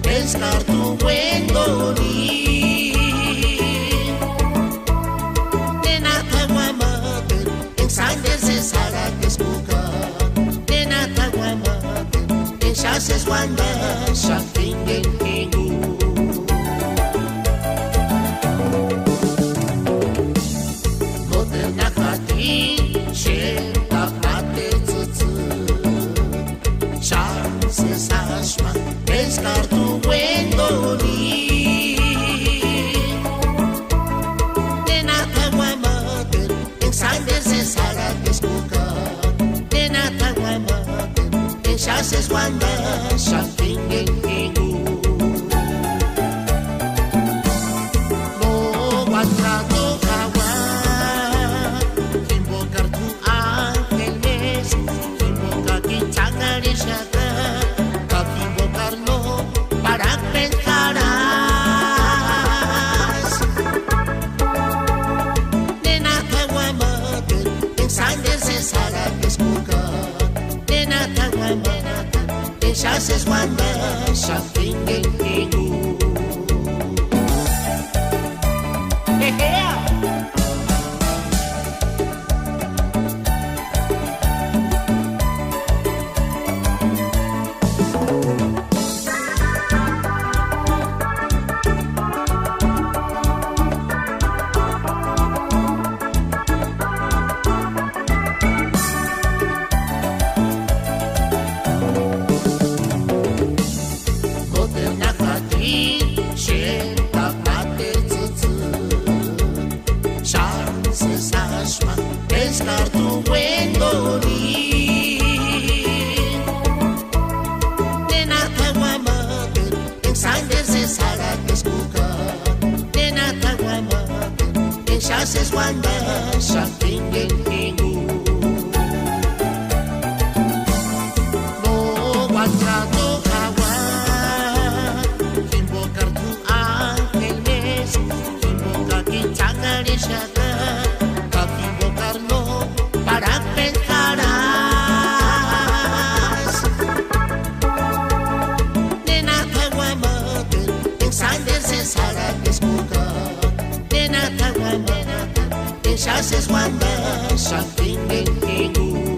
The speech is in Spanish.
Pescar tu buen dorín. Nena taguamaten, en sangre se saga que escucar. Nena taguamaten, en chases wanda, shafingen kingu. Motel nakatin, shen tapate tsutsu. Chances ashma, pescar tu buen dorín. Nena taguamaten, en sangre se saga que escucar. Nena taguamaten, en chases wanda, shafingen kingu. No guatrato kawa, invocar tu ángel mes, invoca que changarishaka. Para pensarás. Nena taguamaten, en sangre se saga que escucar. Nena taguamaten, en chases wanda, shafingen kingu. Pescar tu buen dorín. Nena taguamaten, en sangre se saga que escucar. Nena taguamaten, en chases wanda, shafingen kingu. No guatrato kawa, invocar tu ángel mes, invoca que changarishaka. Para pensarás. Nena taguamaten, en sangre se saga que escucar. Nena taguamaten, en chases wanda, shafingen kingu.